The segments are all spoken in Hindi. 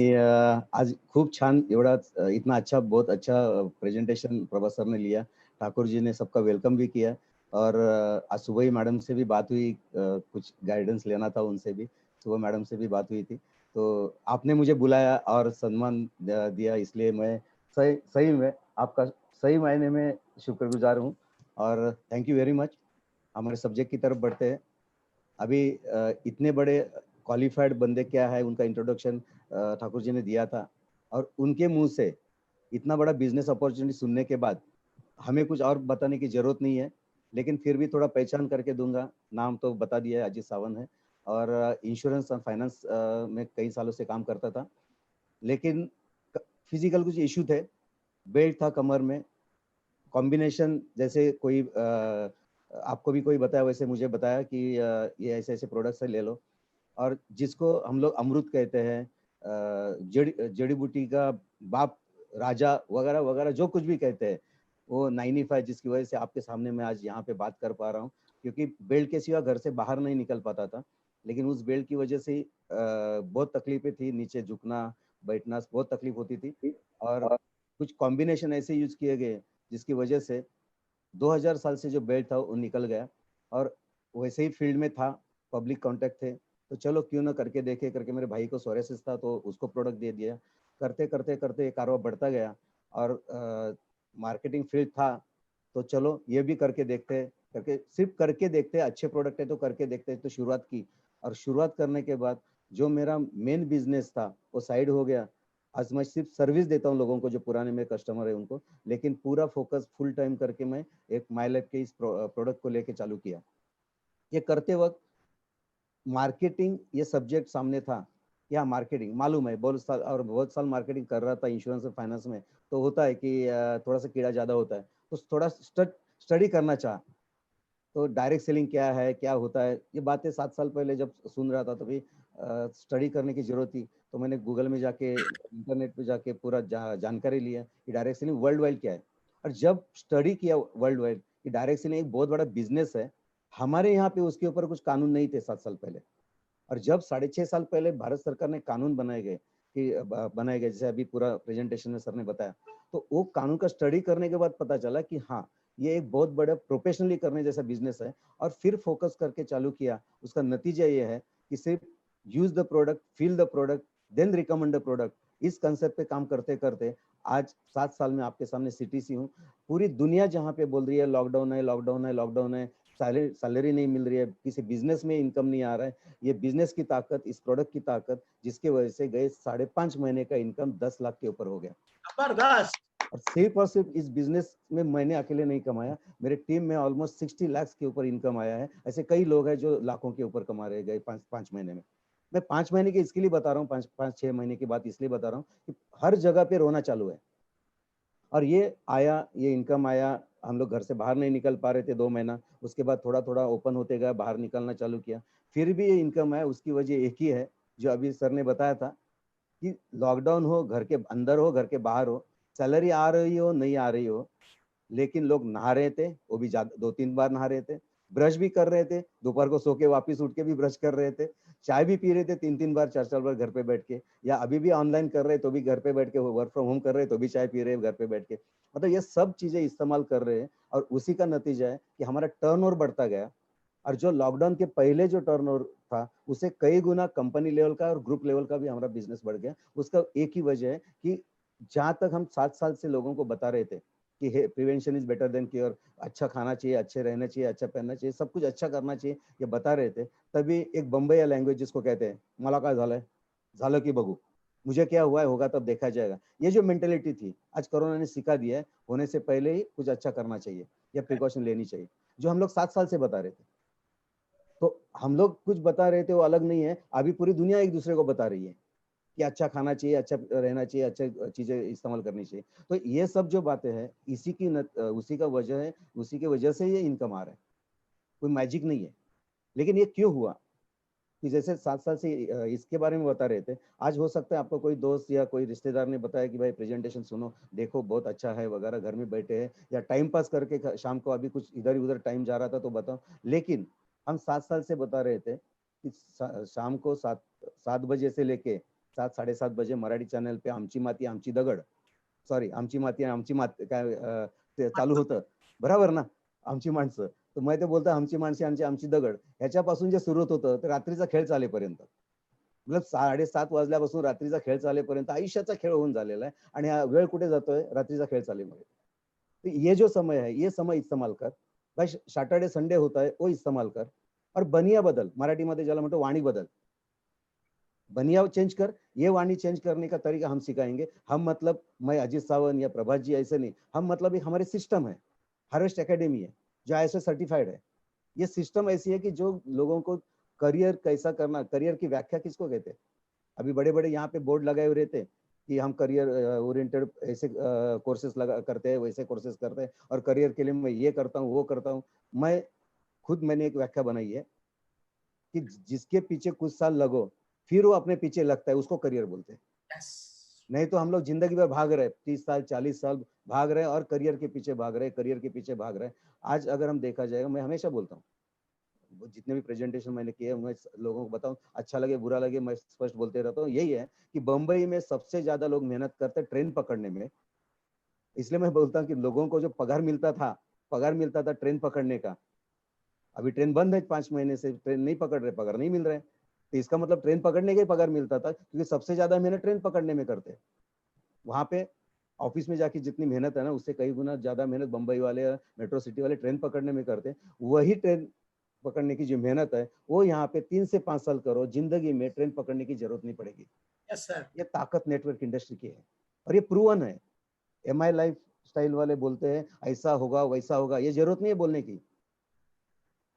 आज खूप छान एवढा इतना अच्छा बहुत अच्छा प्रेजेंटेशन प्रभा सर ने लिया। ठाकुर जी ने सबका वेलकम भी किया और आज सुबह ही मैडम से भी बात हुई, कुछ गाइडेंस लेना था उनसे भी। सुबह मैडम से भी बात हुई थी, तो आपने मुझे बुलाया और सम्मान दिया, इसलिए मैं सही सही में आपका सही मायने में शुक्रगुजार हूँ और थैंक यू वेरी मच। हमारे सब्जेक्ट की तरफ बढ़ते हैं। अभी इतने बड़े क्वालिफाइड बंदे क्या है उनका इंट्रोडक्शन ठाकुर जी ने दिया था और उनके मुंह से इतना बड़ा बिजनेस अपॉर्चुनिटी सुनने के बाद हमें कुछ और बताने की जरूरत नहीं है, लेकिन फिर भी थोड़ा पहचान करके दूंगा। नाम तो बता दिया है, अजीत सावंत है और इंश्योरेंस और फाइनेंस में कई सालों से काम करता था, लेकिन फिजिकल कुछ इशू थे। बेल्ट था कमर में, कॉम्बिनेशन जैसे कोई आपको भी कोई बताया वैसे मुझे बताया कि ये ऐसे ऐसे प्रोडक्ट्स है, ले लो। और जिसको हम लोग अमृत कहते हैं, जड़ी बूटी का बाप, राजा वगैरह वगैरह जो कुछ भी कहते हैं, वो 95 जिसकी वजह से आपके सामने मैं आज यहाँ पे बात कर पा रहा हूँ, क्योंकि बेल्ट के सिवा घर से बाहर नहीं निकल पाता था। लेकिन उस बेल्ट की वजह से बहुत तकलीफें थी, नीचे झुकना बैठना बहुत तकलीफ होती थी और कुछ कॉम्बिनेशन ऐसे यूज किए गए जिसकी वजह से 2000 साल से जो बेल्ट था वो निकल गया और वैसे ही फील्ड में था, पब्लिक कांटेक्ट थे, तो चलो क्यों ना करके देखे करके मेरे भाई को सोरेसिस था तो उसको प्रोडक्ट दे दिया। करते करते करते कारोबार बढ़ता गया और मार्केटिंग फील्ड था, तो चलो ये भी करके देखते करके सिर्फ करके देखते, अच्छे प्रोडक्ट है तो करके देखते, तो शुरुआत की। और शुरुआत करने के बाद जो मेरा मेन बिजनेस था वो साइड हो गया। आज मैं सिर्फ सर्विस देता हूँ लोगों को, जो पुराने मेरे कस्टमर है उनको, लेकिन पूरा फोकस फुल टाइम करके मैं एक माई लाइफ के इस प्रोडक्ट को लेके चालू किया। ये करते वक्त मार्केटिंग ये सब्जेक्ट सामने था। क्या मार्केटिंग मालूम है, बहुत साल मार्केटिंग कर रहा था इंश्योरेंस और फाइनेंस में, तो होता है कि थोड़ा सा कीड़ा ज्यादा होता है, तो थोड़ा स्टडी करना चाह। तो डायरेक्ट सेलिंग क्या है, क्या होता है, ये बातें 7 साल पहले जब सुन रहा था तभी स्टडी करने की जरूरत थी। तो मैंने गूगल में जाके, इंटरनेट पे जाके पूरा जानकारी लिया कि डायरेक्ट सेलिंग वर्ल्ड वाइड क्या है। और जब स्टडी किया वर्ल्ड वाइड कि डायरेक्ट सेलिंग एक बहुत बड़ा बिजनेस है, हमारे यहाँ पे उसके ऊपर कुछ कानून नहीं थे 7 साल पहले। और जब 6.5 साल पहले भारत सरकार ने कानून बनाए गए कि बनाए गए, जैसे अभी पूरा प्रेजेंटेशन में सर ने बताया, तो वो कानून का स्टडी करने के बाद पता चला कि हाँ, ये एक बहुत बड़ा प्रोफेशनली करने जैसा बिजनेस है। और फिर फोकस करके चालू किया। उसका नतीजा ये है कि सिर्फ use the product, feel the product, then recommend the product, इस कंसेप्ट पे काम करते करते आज 7 साल में आपके सामने सीटीसी हूँ। पूरी दुनिया जहाँ पे बोल रही है लॉकडाउन है, लॉकडाउन है, लॉकडाउन है, सैलरी नहीं मिल रही है, किसी बिजनेस में इनकम नहीं आ रहा है, ये बिजनेस की ताकत, इस प्रोडक्ट की ताकत, जिसकी वजह से गए 5.5 महीने का इनकम 10 लाख के ऊपर हो गया। जबरदस्त। और सिर्फ इस बिजनेस में मैंने अकेले नहीं कमाया, मेरे टीम में ऑलमोस्ट 60 लाख के ऊपर इनकम आया है। ऐसे कई लोग हैं जो लाखों के ऊपर कमा रहे गए 5 महीने में। मैं 5 महीने की इसके लिए बता रहा हूँ, 5-6 महीने की बात इसलिए बता रहा हूँ कि हर जगह पे रोना चालू है। और ये आया, ये इनकम आया। हम लोग घर से बाहर नहीं निकल पा रहे थे 2 महीना, उसके बाद थोड़ा थोड़ा ओपन होते गया, बाहर निकलना चालू किया, फिर भी ये इनकम आया। उसकी वजह एक ही है, जो अभी सर ने बताया था कि लॉकडाउन हो, घर के अंदर हो, घर के बाहर हो, सैलरी आ रही हो नहीं आ रही हो, लेकिन लोग नहा रहे थे, वो भी 2-3 बार नहा रहे थे, ब्रश भी कर रहे थे, दोपहर को सो के वापिस उठ के भी ब्रश कर रहे थे, चाय भी पी रहे थे 3-3 बार 4-4 बार घर पे बैठ के, या अभी भी ऑनलाइन कर रहे तो भी घर पे बैठ के, वर्क फ्रॉम होम कर रहे तो भी चाय पी रहे घर पे बैठ के। मतलब ये सब चीजें इस्तेमाल कर रहे हैं और उसी का नतीजा है कि हमारा टर्नओवर बढ़ता गया। और जो लॉकडाउन के पहले जो टर्नओवर था, उसे कई गुना कंपनी लेवल का और ग्रुप लेवल का भी हमारा बिजनेस बढ़ गया। उसका एक ही वजह है कि जहां तक हम 7 साल से लोगों को बता रहे थे कि prevention is better than cure, अच्छा खाना चाहिए, अच्छे रहना चाहिए, अच्छा पहनना चाहिए, सब कुछ अच्छा करना चाहिए, ये बता रहे थे, तभी एक बम्बई लैंग्वेज जिसको कहते हैं मला काय झालंय, झालं की बघू, मुझे क्या हुआ है होगा तब देखा जाएगा, ये जो मेंटेलिटी थी आज कोरोना ने सिखा दिया है। होने से पहले ही कुछ अच्छा करना चाहिए या प्रिकॉशन लेनी चाहिए, जो हम लोग 7 साल से बता रहे थे। तो हम लोग कुछ बता रहे थे वो अलग नहीं है, अभी पूरी दुनिया एक दूसरे को बता रही है कि अच्छा खाना चाहिए, अच्छा रहना चाहिए, अच्छा चीजें इस्तेमाल करनी चाहिए। तो ये सब जो बातें हैं, उसी का वजह है, उसी की वजह से ये इनकम आ रहा है, कोई मैजिक नहीं है। लेकिन ये क्यों हुआ कि जैसे 7 साल से इसके बारे में बता रहे थे, आज हो सकता है आपको कोई दोस्त या कोई रिश्तेदार ने बताया कि भाई प्रेजेंटेशन सुनो, देखो बहुत अच्छा है वगैरह, घर में बैठे हैं या टाइम पास करके शाम को अभी कुछ इधर उधर टाइम जा रहा था तो बताओ। लेकिन हम 7 साल से बता रहे थे कि शाम को 7 बजे से लेके 7 7:30 बजे मराठी चॅनल पे आमची माती आमची दगड, सॉरी आमची माती आमची माती काय ते चालू होतं, बरोबर ना? आमची माणसं. तर मग ते बोलतात आमची माणसे आमची आमची दगड. ह्याच्यापासून जे सुरू होत होतं, ते रात्रीचा खेळ चालेपर्यंत. मतलब 7:30 वाजल्यापासून रात्रीचा खेळ चालेपर्यंत आयुष्याचा खेळ होऊन झालेला आहे आणि हा वेळ कुठे जातोय? रात्रीचा खेळ चालेमुळे. तो ये जो समय है, ये समय इस्तेमाल कर. भाई सैटरडे संडे होता है, वो इस्तेमाल कर. और बनिया बदल, मराठीमध्ये ज्याला म्हणतो वाणी बदल. बनिया चेंज कर, ये वाणी चेंज करने का तरीका हम सिखाएंगे. हम मतलब मैं अजीत सावंत या प्रभात जी ऐसे नहीं. हम मतलब एक हमारे सिस्टम है, हार्वेस्ट एकेडमी है, जो आईएसओ सर्टिफाइड है. ये सिस्टम ऐसी है कि जो लोगों को करियर कैसा करना, करियर की व्याख्या किसको कहते हैं? अभी बड़े-बड़े यहाँ पे बोर्ड लगाए हुए रहते हैं कि हम करियर ओरिएंटेड ऐसे कोर्सेस लगा करते हैं, वैसे कोर्सेस करते हैं और करियर के लिए मैं ये करता हूँ, वो करता हूँ. मैं खुद मैंने एक व्याख्या बनाई है कि जिसके पीछे कुछ साल लगो, फिर वो अपने पीछे लगता है, उसको करियर बोलते हैं. नहीं तो हम लोग जिंदगी भर भाग रहे हैं, 30 साल 40 साल भाग रहे हैं और करियर के पीछे भाग रहे हैं, करियर के पीछे भाग रहे हैं. आज अगर हम देखा जाएगा, मैं हमेशा बोलता हूँ, वो जितने भी प्रेजेंटेशन मैंने किए मैं लोगों को बताऊं, अच्छा लगे बुरा लगे मैं स्पष्ट बोलते रहता हूँ. यही है कि बंबई में सबसे ज्यादा लोग मेहनत करते हैं ट्रेन पकड़ने में. इसलिए मैं बोलता हूँ कि लोगों को जो पगार मिलता था ट्रेन पकड़ने का, अभी ट्रेन बंद है 5 महीने से, ट्रेन नहीं पकड़ रहे, पगार नहीं मिल रहे. तो इसका मतलब ट्रेन पकड़ने का ही पगार मिलता था, क्योंकि सबसे ज्यादा मेहनत ट्रेन पकड़ने में करते. वहां पे ऑफिस में जाके जितनी मेहनत है ना, उससे कई गुना ज्यादा मेहनत बंबई वाले मेट्रो सिटी वाले ट्रेन पकड़ने में करते. वही ट्रेन पकड़ने की जो मेहनत है, वो यहाँ पे 3 से 5 साल करो, जिंदगी में ट्रेन पकड़ने की जरूरत नहीं पड़ेगी. Yes sir. ये ताकत नेटवर्क इंडस्ट्री की है और ये प्रूवन है. एमआई लाइफ स्टाइल वाले बोलते हैं ऐसा होगा वैसा होगा, ये जरूरत नहीं है बोलने की.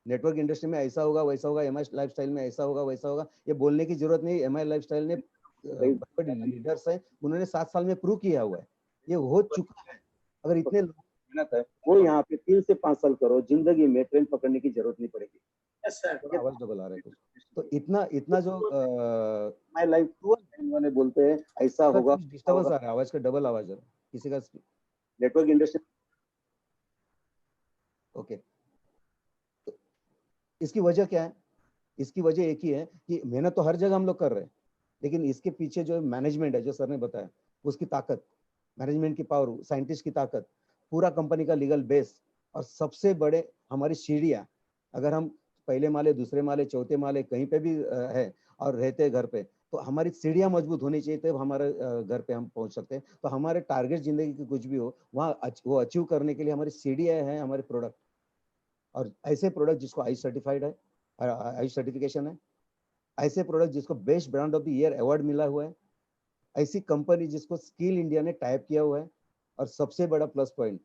नेटवर्क इंडस्ट्री में ऐसा होगा वैसा होगा, एमआई लाइफ स्टाइल में ऐसा होगा वैसा होगा, ये बोलने की जरूरत नहीं. एमआई लाइफ स्टाइल ने बड़े लीडर्स हैं, उन्होंने 7 साल में प्रूव किया हुआ है, ये हो चुका है. अगर इतने लोग मेहनत है, वो यहाँ पे 3 से 5 साल करो, जिंदगी में ट्रेन पकड़ने की जरूरत नहीं पड़ेगी. Yes sir. आवाज डबल आ रहा है कुछ. तो इतना इतना जो माय लाइफ वाले बोलते हैं ऐसा होगा, डिस्टर्बेंस आ रहा है, आवाज का डबल आवाज है किसी का. Network industry. ओके. तो इसकी वजह क्या है? इसकी वजह एक ही है कि मेहनत तो हर जगह हम लोग कर रहे हैं, लेकिन इसके पीछे जो मैनेजमेंट है, जो सर ने बताया, उसकी ताकत, मैनेजमेंट की पावर, साइंटिस्ट की ताकत, पूरा कंपनी का लीगल बेस और सबसे बड़े हमारी सीढ़ियाँ. अगर हम पहले माले, दूसरे माले, चौथे माले कहीं पे भी है और रहते हैं घर पे, तो हमारी सीढ़ियाँ मजबूत होनी चाहिए, तब हमारे घर पे हम पहुंच सकते हैं. तो हमारे टारगेट जिंदगी की कुछ भी हो, वहाँ वो अचीव करने के लिए हमारी सीढ़ियाँ हैं, हमारे प्रोडक्ट. और ऐसे प्रोडक्ट जिसको आई सर्टिफाइड है, आई सर्टिफिकेशन है, ऐसे प्रोडक्ट जिसको best brand of the year award मिला हुआ है, ऐसी कंपनी जिसको स्किल इंडिया ने टाइप किया हुआ है. और सबसे बड़ा प्लस पॉइंट,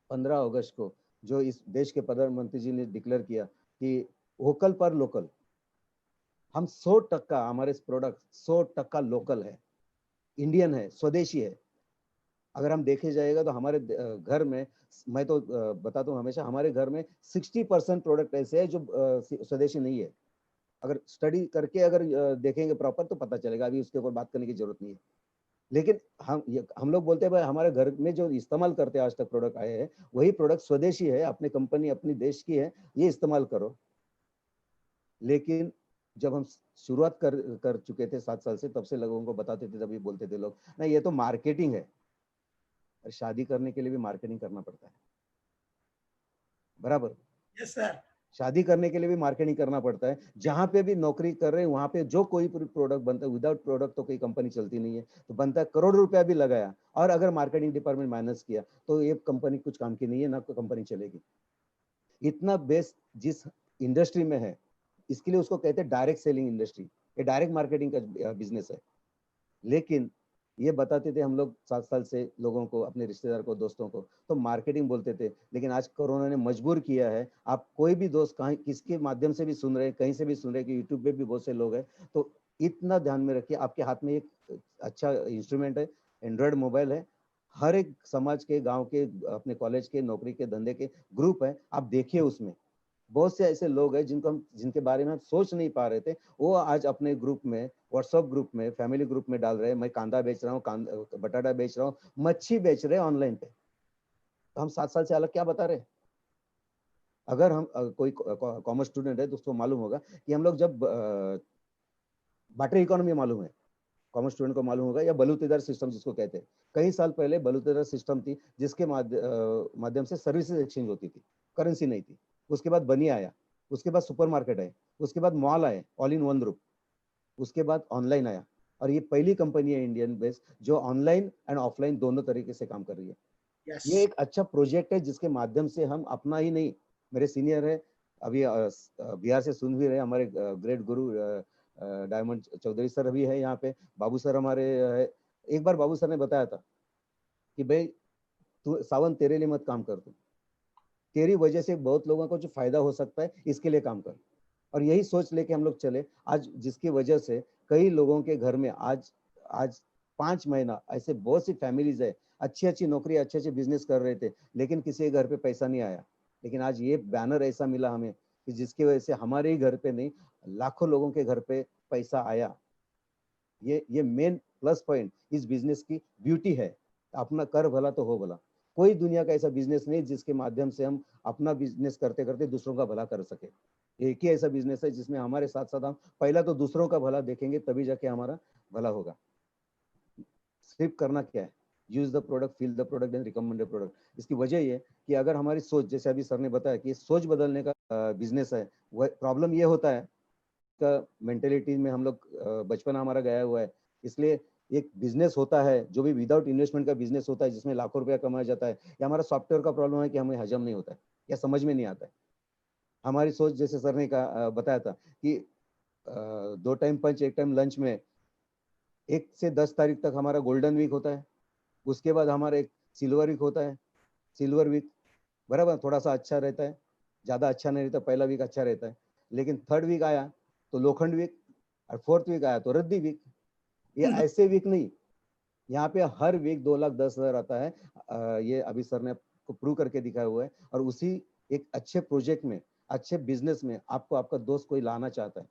15 अगस्त को जो इस देश के प्रधानमंत्री जी ने डिक्लेयर किया कि वोकल पर लोकल, हम 100% हमारे प्रोडक्ट 100% लोकल है, इंडियन है, स्वदेशी है. अगर हम देखे जाएगा तो हमारे घर में, मैं तो बताता हूँ हमेशा, हमारे घर में 60% प्रोडक्ट ऐसे है जो स्वदेशी नहीं है. अगर स्टडी करके अगर देखेंगे प्रॉपर तो पता चलेगा, अभी उसके ऊपर बात करने की जरूरत नहीं है. लेकिन हम लोग बोलते हैं भाई हमारे घर में जो इस्तेमाल करते हैं आज तक प्रोडक्ट आए हैं, वही प्रोडक्ट स्वदेशी है, अपनी कंपनी अपनी देश की है, ये इस्तेमाल करो. लेकिन जब हम शुरुआत कर चुके थे 7 साल से, तब से लोगों को बताते थे, तभी बोलते थे लोग नहीं ये तो मार्केटिंग है. और शादी करने के लिए भी मार्केटिंग करना पड़ता है, बराबर. Yes sir. शादी करने के लिए भी मार्केटिंग करना पड़ता है. जहां पे भी नौकरी कर रहे हैं वहां पे जो कोई प्रोडक्ट बनता है, विदाउट प्रोडक्ट तो कोई कंपनी चलती नहीं है. तो बनता है, करोड़ रुपया भी लगाया और अगर मार्केटिंग डिपार्टमेंट माइनस किया तो ये कंपनी कुछ काम की नहीं है, ना कोई कंपनी चलेगी. इतना बेस जिस इंडस्ट्री में है, इसके लिए उसको कहते हैं डायरेक्ट सेलिंग इंडस्ट्री. ये डायरेक्ट मार्केटिंग का बिजनेस है. लेकिन ये बताते थे हम लोग 7 साल से लोगों को, अपने रिश्तेदार को, दोस्तों को, तो मार्केटिंग बोलते थे. लेकिन आज कोरोना ने मजबूर किया है, आप कोई भी दोस्त कहीं किसके माध्यम से भी सुन रहे हैं, कहीं से भी सुन रहे हैं कि यूट्यूब पे भी बहुत से लोग हैं, तो इतना ध्यान में रखिए, आपके हाथ में एक अच्छा इंस्ट्रूमेंट है, एंड्रॉयड मोबाइल है. हर एक समाज के, गांव के, अपने कॉलेज के, नौकरी के, धंधे के ग्रुप है, आप देखिए उसमें बहुत से ऐसे लोग हैं जिनको हम, जिनके बारे में हम सोच नहीं पा रहे थे, वो आज अपने ग्रुप में, व्हाट्सएप ग्रुप में, फैमिली ग्रुप में डाल रहे हैं, मैं कांदा बेच रहा हूँ, बटाटा बेच रहा हूँ, मच्छी बेच रहे हैं ऑनलाइन पे. तो हम 7 साल से अलग क्या बता रहे हैं? अगर हम कोई कॉमर्स स्टूडेंट है तो उसको मालूम होगा कि हम लोग जब बाटर इकोनॉमी मालूम है, कॉमर्स स्टूडेंट को मालूम होगा, या बलूतेदार सिस्टम जिसको कहते हैं। कई साल पहले बलूतेदार सिस्टम थी, जिसके माध्यम से सर्विसेज एक्सचेंज होती थी, करेंसी नहीं थी। उसके बाद बनी आया, उसके बाद सुपरमार्केट आए, उसके बाद मॉल आए, ऑल इन वन ग्रुप, उसके बाद ऑनलाइन आया, और ये पहली कंपनी है इंडियन बेस्ड जो ऑनलाइन एंड ऑफलाइन दोनों तरीके से काम कर रही है। ये यस एक अच्छा प्रोजेक्ट है जिसके माध्यम से हम अपना ही नहीं, मेरे सीनियर है अभी बिहार से सुन भी रहे, हमारे ग्रेट गुरु डायमंड चौधरी सर भी है यहाँ पे, बाबू सर हमारे है। एक बार बाबू सर ने बताया था कि भाई तू सावन तेरे लिए मत काम कर, तू तेरी वजह से बहुत लोगों को जो फायदा हो सकता है इसके लिए काम कर। और यही सोच लेके हम लोग चले आज, जिसकी वजह से कई लोगों के घर में आज आज 5 महीना ऐसे बहुत सी फैमिलीज है, अच्छी अच्छी नौकरी अच्छे अच्छे बिजनेस कर रहे थे, लेकिन किसी के घर पे पैसा नहीं आया। लेकिन आज ये बैनर ऐसा मिला हमें कि जिसकी वजह से हमारे ही घर पे नहीं, लाखों लोगों के घर पे पैसा आया। ये मेन प्लस पॉइंट इस बिजनेस की ब्यूटी है। अपना कर भला तो हो भला। कोई दुनिया का ऐसा बिजनेस नहीं जिसके माध्यम से हम अपना बिजनेस करते करते दूसरों का भला कर सके। एक ही ऐसा बिजनेस है जिसमें हमारे साथ साथ हम पहला तो दूसरों का भला देखेंगे, तभी जाके हमारा भला होगा। सिर्फ करना क्या है, use the product, feel the product and recommend the product. इसकी वजह ये कि अगर हमारी सोच, जैसे अभी सर ने बताया कि सोच बदलने का बिजनेस है, वह प्रॉब्लम ये होता है का मेंटेलिटी में हम लोग बचपन हमारा गया हुआ है। इसलिए एक बिजनेस होता है जो भी विदाउट इन्वेस्टमेंट का बिजनेस होता है, जिसमें लाखों रुपया कमाया जाता है, या हमारा सॉफ्टवेयर का प्रॉब्लम है कि हमें हजम नहीं होता है या समझ में नहीं आता है। हमारी सोच, जैसे सर ने कहा बताया था कि 2 टाइम पंच 1 टाइम लंच में 1 से 10 तारीख तक हमारा गोल्डन वीक होता है। उसके बाद हमारा एक सिल्वर वीक होता है, सिल्वर वीक बराबर थोड़ा सा अच्छा रहता है, ज्यादा अच्छा नहीं रहता, पहला वीक अच्छा रहता है। लेकिन थर्ड वीक आया तो लोखंड वीक, और फोर्थ वीक आया तो रद्दी वीक। ये ऐसे वीक नहीं, यहाँ पे हर वीक 2,10,000 आता है। ये अभी सर ने आपको प्रूव करके दिखाया हुआ है। और उसी एक अच्छे प्रोजेक्ट में, अच्छे बिजनेस में आपको आपका दोस्त कोई लाना चाहता है।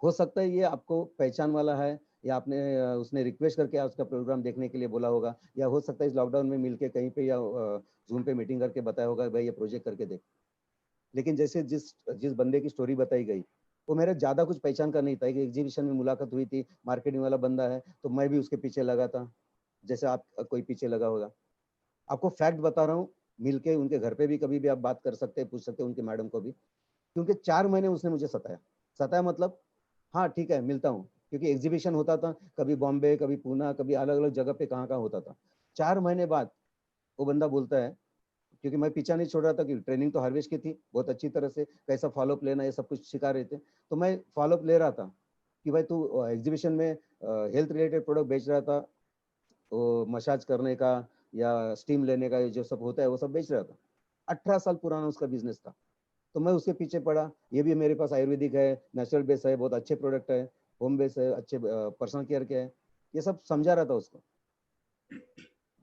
हो सकता है ये आपको पहचान वाला है, या आपने उसने रिक्वेस्ट करके उसका प्रोग्राम देखने के लिए बोला होगा, या हो सकता है इस लॉकडाउन में मिलके कहीं पे या जूम पे मीटिंग करके बताया होगा भाई ये प्रोजेक्ट करके देख। लेकिन जैसे जिस जिस बंदे की स्टोरी बताई गई, वो मेरा ज्यादा कुछ पहचान का नहीं था। एक एग्जीबिशन में मुलाकात हुई थी, मार्केटिंग वाला बंदा है, तो मैं भी उसके पीछे लगा था, जैसे आप कोई पीछे लगा होगा। आपको फैक्ट बता रहा हूँ, मिलके उनके घर पे भी कभी भी आप बात कर सकते हैं, पूछ सकते हैं उनके मैडम को भी। क्योंकि 4 महीने उसने मुझे सताया। सताया मतलब, हाँ ठीक है मिलता हूँ, क्योंकि एग्जीबिशन होता था, कभी बॉम्बे, कभी पूना, कभी अलग अलग जगह पे कहाँ कहाँ होता था। 4 महीने बाद वो बंदा बोलता है, क्योंकि मैं पीछा नहीं छोड़ रहा था, कि ट्रेनिंग तो हार्वेस्ट की थी बहुत अच्छी तरह से, कैसा फॉलोअप लेना ये सब कुछ सिखा रहे थे, तो मैं फॉलोअप ले रहा था कि भाई तू एग्जीबिशन में हेल्थ रिलेटेड प्रोडक्ट बेच रहा था, वो मसाज करने का या स्टीम लेने का जो सब होता है वो सब बेच रहा था। 18 साल पुराना उसका बिजनेस था। तो मैं उसके पीछे पड़ा, ये भी मेरे पास आयुर्वेदिक है, नेचुरल बेस है, बहुत अच्छे प्रोडक्ट है, होम बेस है, अच्छे पर्सनल केयर के है, ये सब समझा रहा था उसको।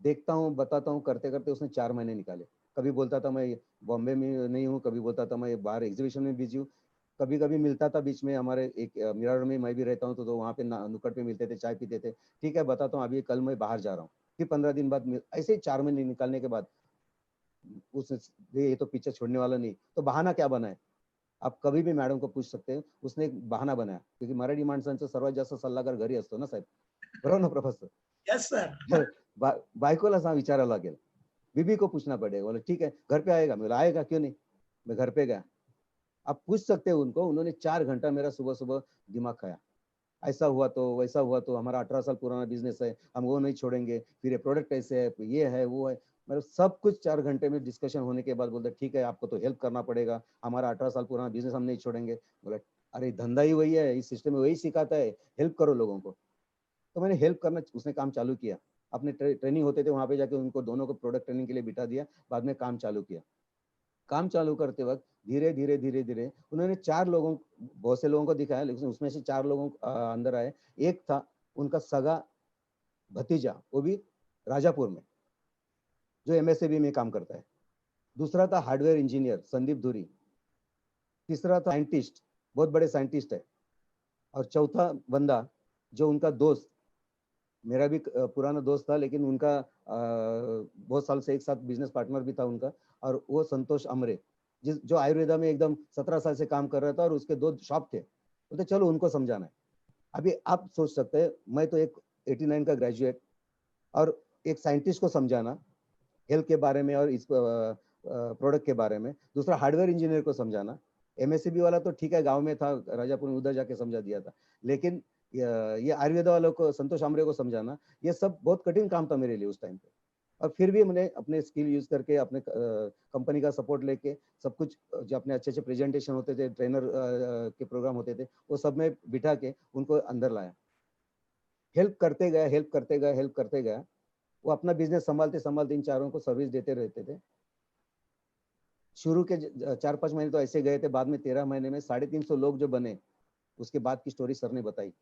देखता हूँ, बताता हूँ, करते करते उसने 4 महीने निकाले। कभी बोलता था मैं बॉम्बे में नहीं हूँ, कभी बोलता था मैं बाहर एग्जीबिशन में बिजी हूँ। कभी कभी मिलता था बीच में, हमारे एक मिरार में मैं भी रहता हूँ, तो वहाँ पे नुक्कड़ पे मिलते थे, चाय पीते थे। ठीक है बताता हूँ, अभी कल मैं बाहर जा रहा हूँ। फिर 15 दिन बाद ऐसे ही 4 महीने निकालने के बाद उस ये तो पीछे छोड़ने वाला नहीं, तो बहाना क्या बनाए। आप कभी भी मॅडम को पूछ सकते हैं, उसने एक बहाना बनाया, क्योंकि मराठी माणसांचं सर्वात जास्त सल्लागार घरी असतो ना साहेब, बरोबर ना प्रोफेसर? यस सर बायकोला सांग, विचारायला लागेल, बीबी को पूछना पड़ेगा। बोले ठीक है घर पे आएगा, मैं बोला आएगा क्यों नहीं। मैं घर पे गया, आप पूछ सकते हैं उनको। उन्होंने 4 घंटा मेरा सुबह सुबह दिमाग खाया। ऐसा हुआ तो वैसा हुआ तो, हमारा 18 साल पुराना बिजनेस है, हम वो नहीं छोड़ेंगे, फिर ये प्रोडक्ट ऐसे है, ये है वो है, मतलब सब कुछ 4 घंटे में डिस्कशन होने के बाद बोलते ठीक है आपको तो हेल्प करना पड़ेगा, हमारा 18 साल पुराना बिजनेस हम नहीं छोड़ेंगे। बोला अरे धंधा ही वही है, इस सिस्टम में वही सिखाता है, हेल्प करो लोगों को। तो मैंने हेल्प करना, उसने काम चालू किया। अपने ट्रेनिंग होते थे वहां पे जाके उनको दोनों को प्रोडक्ट ट्रेनिंग के लिए बिठा दिया, बाद में काम चालू किया। काम चालू करते वक्त धीरे धीरे धीरे धीरे उन्होंने 4 लोगों, बहुत से लोगों को दिखाया, लेकिन उसमें से 4 लोगों अंदर आए। एक था उनका सगा भतीजा, वो भी राजापुर में, जो एमएसएबी में काम करता है। दूसरा था हार्डवेयर इंजीनियर संदीप धुरी। तीसरा था साइंटिस्ट, बहुत बड़े साइंटिस्ट है। और चौथा बंदा जो उनका दोस्त, मेरा भी पुराना दोस्त था, लेकिन उनका बहुत साल से एक साथ बिजनेस पार्टनर भी था उनका, और वो संतोष अमरे, जिस जो आयुर्वेदा में एकदम 17 साल से काम कर रहा था, और उसके 2 शॉप थे। बोलते चलो उनको समझाना है। अभी आप सोच सकते हैं, मैं तो एक 89 का ग्रेजुएट, और एक साइंटिस्ट को समझाना हेल्थ के बारे में और इस प्रोडक्ट के बारे में, दूसरा हार्डवेयर इंजीनियर को समझाना। एमएससीबी वाला तो ठीक है, गांव में था, राजापुर में उधर जाके समझा दिया था, लेकिन ये आयुर्वेदा वालों को, संतोष आमरे को समझाना, ये सब बहुत कठिन काम था मेरे लिए उस टाइम पे। और फिर भी मैंने अपने स्किल यूज करके, अपने कंपनी का सपोर्ट लेके, सब कुछ जो अपने अच्छे अच्छे प्रेजेंटेशन होते थे, ट्रेनर के प्रोग्राम होते थे, वो सब में बिठा के उनको अंदर लाया। हेल्प करते गए, हेल्प करते गए, हेल्प करते गए। वो अपना बिजनेस संभालते संभालते इन चारों को सर्विस देते रहते थे। शुरू के 4-5 महीने तो ऐसे गए थे, बाद में 13 महीने में 350 लोग जो बने, उसके बाद की स्टोरी सर ने बताई।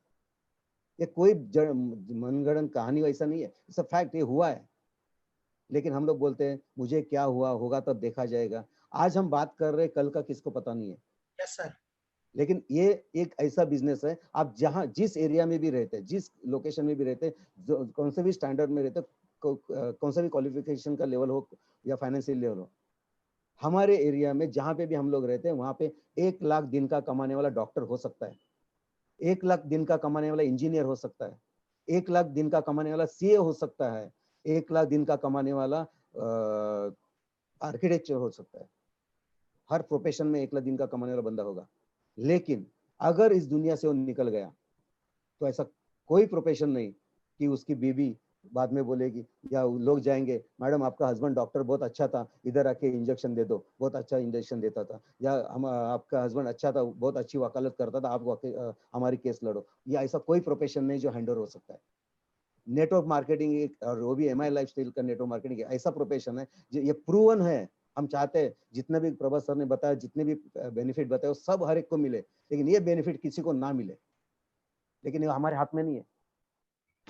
ये कोई मनगढ़ंत कहानी वैसा नहीं है, इट्स अ फैक्ट, ये हुआ है। लेकिन हम लोग बोलते हैं मुझे क्या हुआ, होगा तब देखा जाएगा। आज हम बात कर रहे हैं, कल का किसको पता नहीं है। Yes sir. लेकिन ये एक ऐसा बिजनेस है, आप जहां जिस एरिया में भी रहते हैं, जिस लोकेशन में भी रहते हैं, कौन से भी स्टैंडर्ड में रहते, कौन सा भी क्वालिफिकेशन का लेवल हो या फाइनेंशियल लेवल हो, हमारे एरिया में जहां पे भी हम लोग रहते हैं, वहां पे 1 लाख दिन का कमाने वाला डॉक्टर हो सकता है, 1 लाख दिन का कमाने वाला इंजीनियर हो सकता है, 1 लाख दिन का कमाने वाला सीए हो सकता है, 1 लाख दिन का कमाने वाला आर्किटेक्चर हो सकता है। हर प्रोफेशन में 1 लाख दिन का कमाने वाला बंदा होगा। लेकिन अगर इस दुनिया से वो निकल गया, तो ऐसा कोई प्रोफेशन नहीं कि उसकी बीवी बाद में बोलेगी, या लोग जाएंगे, मैडम आपका हस्बैंड डॉक्टर बहुत अच्छा था, इधर आके इंजेक्शन दे दो, बहुत अच्छा इंजेक्शन देता था, या हम आपका हस्बैंड अच्छा था, बहुत अच्छी वकालत करता था, आप हमारी केस लड़ो। या ऐसा कोई प्रोफेशन नहीं जो हैंडओवर हो सकता है। नेटवर्क मार्केटिंग, और वो भी एमआई लाइफस्टाइल का नेटवर्क मार्केटिंग ऐसा प्रोफेशन है जो ये प्रूवन है। हम चाहते हैं जितने भी प्रभात सर ने बताया, जितने भी बेनिफिट बताए, वो सब हर एक को मिले, लेकिन ये बेनिफिट किसी को ना मिले, लेकिन ये हमारे हाथ में नहीं है।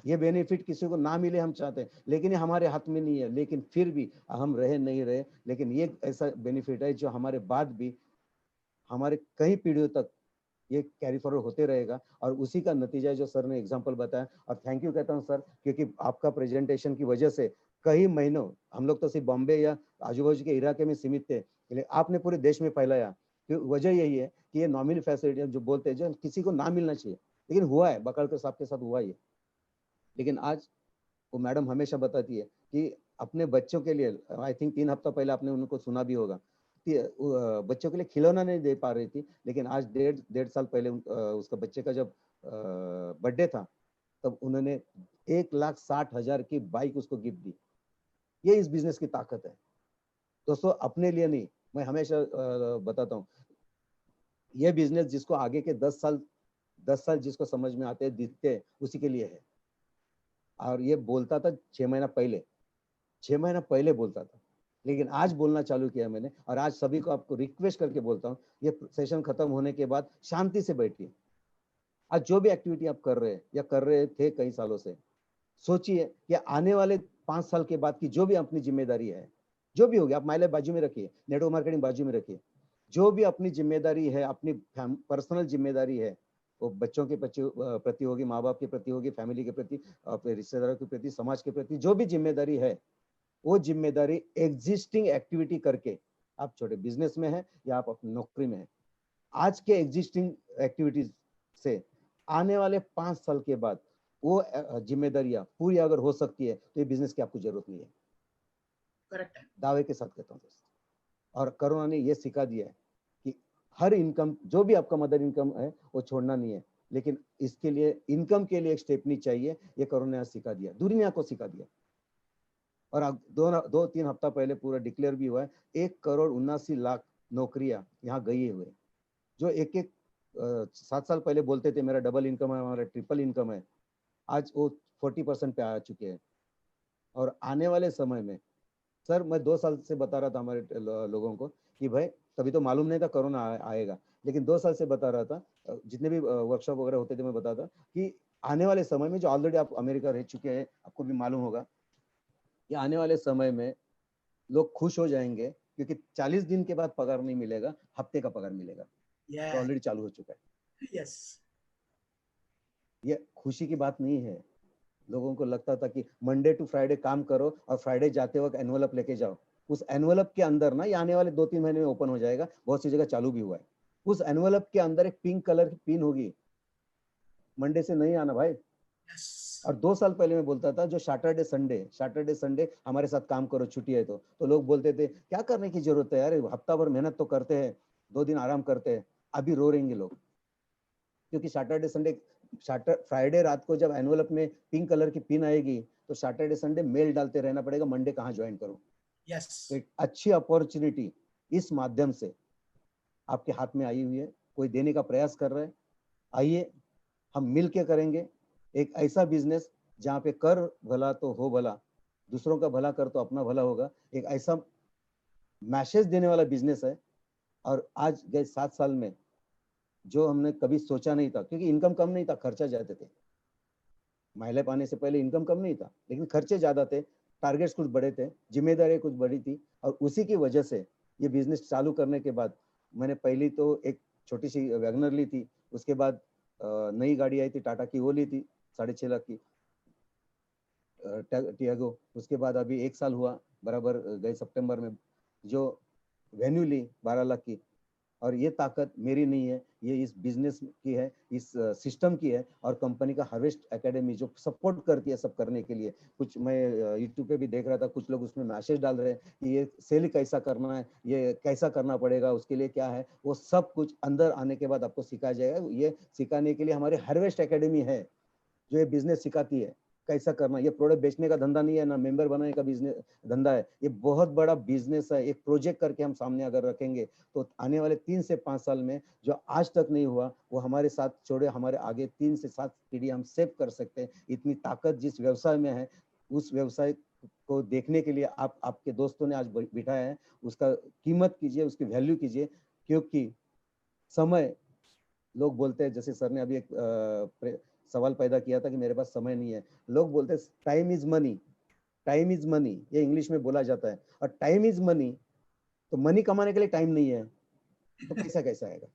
ये बेनिफिट किसी को ना मिले हम चाहते हैं, लेकिन ये हमारे हाथ में नहीं है। लेकिन फिर भी हम रहे नहीं रहे, लेकिन ये ऐसा बेनिफिट है जो हमारे बाद भी, हमारे कई पीढ़ियों तक ये कैरी फॉरवर्ड होते रहेगा। और उसी का नतीजा है जो सर ने एग्जांपल बताया। और थैंक यू कहता हूँ सर, क्योंकि आपका प्रेजेंटेशन की वजह से कई महीनों, हम लोग तो सिर्फ बॉम्बे या आजू बाजू के इलाके में सीमित थे, लेकिन आपने पूरे देश में फैलाया। तो वजह यही है कि ये नॉमिनल फैसिलिटी जो बोलते हैं, जो किसी को ना मिलना चाहिए, लेकिन हुआ है, बकड़ के साहब के साथ हुआ ही है। लेकिन आज वो मैडम हमेशा बताती है कि अपने बच्चों के लिए, आई थिंक 3 हफ्ता पहले आपने उनको सुना भी होगा, बच्चों के लिए खिलौना नहीं दे पा रही थी, लेकिन आज 1.5 साल पहले उसका बच्चे का जब बर्थडे था, तब उन्होंने 1,60,000 की बाइक उसको गिफ्ट दी। ये इस बिजनेस की ताकत है दोस्तों, अपने लिए नहीं। मैं हमेशा बताता हूँ, ये बिजनेस जिसको आगे के 10 साल जिसको समझ में आते हैं, दिखते हैं, उसी के लिए है। और ये बोलता था 6 महीना पहले, 6 महीना पहले बोलता था, लेकिन आज बोलना चालू किया मैंने। और आज सभी को आपको रिक्वेस्ट करके बोलता हूँ, ये सेशन खत्म होने के बाद शांति से बैठिए। आज जो भी एक्टिविटी आप कर रहे हैं या कर रहे थे कई सालों से, सोचिए कि आने वाले 5 साल के बाद की जो भी अपनी जिम्मेदारी है, जो भी होगी, आप माइले बाजू में रखिए, नेटवर्क मार्केटिंग बाजू में रखिए, जो भी अपनी जिम्मेदारी है, अपनी पर्सनल जिम्मेदारी है, वो बच्चों के प्रति होगी, माँ बाप के प्रति होगी, फैमिली के प्रति, अपने रिश्तेदारों के प्रति, समाज के प्रति, जो भी जिम्मेदारी है, वो जिम्मेदारी एग्जिस्टिंग एक्टिविटी करके, आप छोटे बिजनेस में है या आप अपनी नौकरी में है, आज के एग्जिस्टिंग एक्टिविटीज से आने वाले 5 साल के बाद वो जिम्मेदारियां पूरी अगर हो सकती है, तो ये बिजनेस की आपको जरूरत नहीं है। करेक्ट है। दावे के साथ कहता हूँ दोस्तों। और कोरोना ने ये सिखा दिया है कि हर इनकम, जो भी आपका मदर इनकम है, वो छोड़ना नहीं है, लेकिन इसके लिए इनकम के लिए एक स्टेप नहीं चाहिए। ये कोरोना ने सिखा दिया, दुनिया को सिखा दिया। और अब 2-3 हफ्ता पहले पूरा डिक्लेयर भी हुआ है, 1,79,00,000 नौकरियां यहाँ गई हुए, जो एक एक 7 साल पहले बोलते थे मेरा डबल इनकम है, हमारा ट्रिपल इनकम है, आज वो 40% पे आ चुके हैं। और आने वाले समय में, सर मैं 2 साल से बता रहा था हमारे लोगों को कि भाई, तभी तो मालूम नहीं था कोरोना आएगा, लेकिन 2 साल से बता रहा था, जितने भी वर्कशॉप वगैरह होते थे, मैं बताता कि आने वाले समय में, जो ऑलरेडी आप अमेरिका रह चुके हैं, आपको भी मालूम होगा कि आने वाले समय में लोग खुश हो जाएंगे, क्योंकि 40 दिन के बाद पगार नहीं मिलेगा, हफ्ते का पगार मिलेगा, जो यस। ऑलरेडी चालू हो चुका है। यस। ये खुशी की बात नहीं है। लोगों को लगता था कि मंडे टू फ्राइडे काम करो और फ्राइडे जाते वक्त एनवलप लेके जाओ। उस एनवलप के अंदर ना, ये आने वाले 2-3 महीने में ओपन हो जाएगा, बहुत सी जगह चालू भी हुआ है। उस एनवलप के अंदर एक पिंक कलर की पिन होगी, मंडे से नहीं आना भाई। यस, और 2 साल पहले मैं बोलता था जो सैटरडे संडे हमारे साथ काम करो, छुट्टी है तो लोग बोलते थे क्या करने की जरूरत है यार, हफ्ता भर मेहनत तो करते हैं, 2 दिन आराम करते हैं। अभी रो रहेंगे लोग, क्योंकि सैटरडे संडे, फ्राइडे रात को जब एनवलप में पिंक कलर की पिन आएगी तो सैटरडे संडे मेल डालते रहना पड़ेगा, मंडे कहाँ ज्वाइन करूं। यस, तो एक अच्छी अपॉर्चुनिटी इस माध्यम से आपके हाथ में आई हुई है, कोई देने का प्रयास कर रहा है। आइए हम मिल के करेंगे एक ऐसा बिजनेस जहाँ पे कर भला तो हो भला, दूसरों का भला कर तो अपना भला होगा। एक ऐसा मैसेज देने वाला बिजनेस है। और आज गए 7 साल में जो हमने कभी सोचा नहीं था, क्योंकि इनकम कम नहीं था, खर्चा ज्यादा थे। महिला पाने से पहले इनकम कम नहीं था, लेकिन खर्चे ज्यादा थे, टारगेट्स कुछ बड़े थे, जिम्मेदारी कुछ बड़ी थी। और उसी की वजह से ये बिजनेस चालू करने के बाद मैंने पहली तो एक छोटी सी वैगनर ली थी, उसके बाद नई गाड़ी आई थी टाटा की, वो ली थी 6.5 लाख की टियागो। उसके बाद अभी 1 साल हुआ बराबर, गए सितंबर में जो वेन्यू ली 12 लाख की। और ये ताकत मेरी नहीं है, ये इस बिजनेस की है, इस सिस्टम की है। और कंपनी का हार्वेस्ट एकेडमी जो सपोर्ट करती है सब करने के लिए। कुछ मैं यूट्यूब पे भी देख रहा था, कुछ लोग उसमें मैसेज डाल रहे हैं कि ये सेल कैसा करना है, ये कैसा करना पड़ेगा, उसके लिए क्या है, वो सब कुछ अंदर आने के बाद आपको सिखाया जाएगा। ये सिखाने के लिए हमारी हार्वेस्ट एकेडमी है जो ये बिजनेस सिखाती है कैसा करना। ये प्रोडक्ट बेचने का धंधा नहीं है, ना मेंबर बनाने का बिजनेस धंधा है, ये बहुत बड़ा बिजनेस है। एक प्रोजेक्ट करके हम सामने अगर रखेंगे तो आने वाले 3 से 5 साल में जो आज तक नहीं हुआ वो हमारे साथ छोड़े, हमारे आगे 3 से 7 पीढ़ी हम सेव कर सकते हैं। इतनी ताकत जिस व्यवसाय में है, उस व्यवसाय को देखने के लिए आप आपके दोस्तों ने आज बिठाया है, उसका कीमत कीजिए, उसकी वैल्यू कीजिए। क्योंकि समय, लोग बोलते हैं, जैसे सर ने अभी एक सवाल पैदा किया था कि मेरे पास समय नहीं है। लोग बोलते हैं time is money, time is money, ये इंग्लिश में बोला जाता है। और टाइम इज मनी, तो मनी कमाने के लिए टाइम नहीं है तो पैसा कैसा आएगा।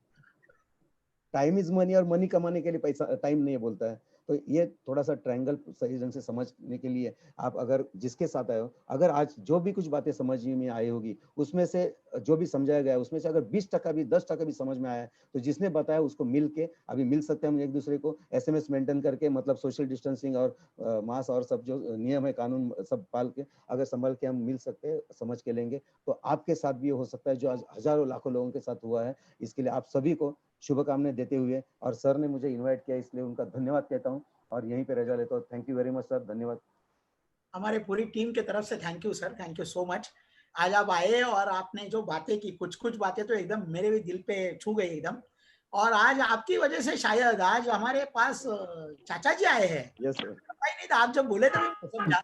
टाइम इज मनी और मनी कमाने के लिए पैसा टाइम नहीं है बोलता है। तो ये थोड़ा सा ट्रायंगल सही ढंग से समझने के लिए आप अगर जिसके साथ आए हो, अगर आज जो भी कुछ बातें समझ में आई होगी उसमें से जो भी समझाया गया है उसमें से अगर 20% भी 10% भी समझ में आया है तो जिसने बताया उसको मिल के अभी मिल सकते हैं हम एक दूसरे को, एसएमएस मेंटेन करके, मतलब सोशल डिस्टेंसिंग और मास्क और सब जो नियम है कानून सब पाल के अगर संभल के हम मिल सकते हैं, समझ के लेंगे तो आपके साथ भी हो सकता है जो आज हजारों लाखों लोगों के साथ हुआ है। इसके लिए आप सभी को शुभकामनाएं देते हुए, और सर ने मुझे इनवाइट किया इसलिए उनका धन्यवाद कहता हूं और यहीं पे रजा लेता हूं। Thank you very much sir, धन्यवाद। हमारे पूरी टीम की तरफ से thank you sir, thank you so much. आज आप आए और आपने जो बातें की, कुछ बातें तो एकदम मेरे भी दिल पे छू गई एकदम। और आज आपकी वजह से शायद आज हमारे पास चाचा जी आए हैं। Yes sir. पता ही नहीं था, आप जब बोले तो मैं समझा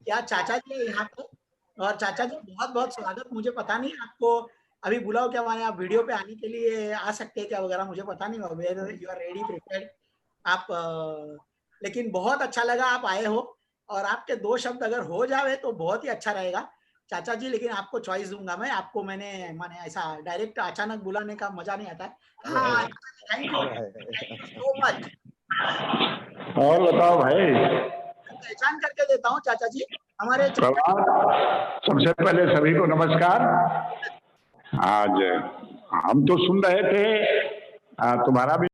क्या चाचा जी है यहाँ पे। और चाचा जी बहुत बहुत स्वागत। मुझे पता नहीं आपको अभी बुलाओ क्या, माने आप वीडियो पे आने के लिए आ सकते हैं क्या वगैरह, मुझे पता नहीं। यू आर रेडी प्रिपेयर्ड आप, लेकिन बहुत अच्छा लगा आप आए हो। और आपके 2 शब्द अगर हो जावे तो बहुत ही अच्छा रहेगा चाचा जी। लेकिन आपको चॉइस दूंगा मैं, आपको मैंने माने ऐसा डायरेक्ट अचानक बुलाने का मजा नहीं आता है। हाँ, थैंक यू सो मच। और बताओ भाई। पहचान करके देता हूँ चाचा जी, हमारे प्रभात, सबसे पहले सभी को नमस्कार। आज हम तो सुन रहे थे तुम्हारा भी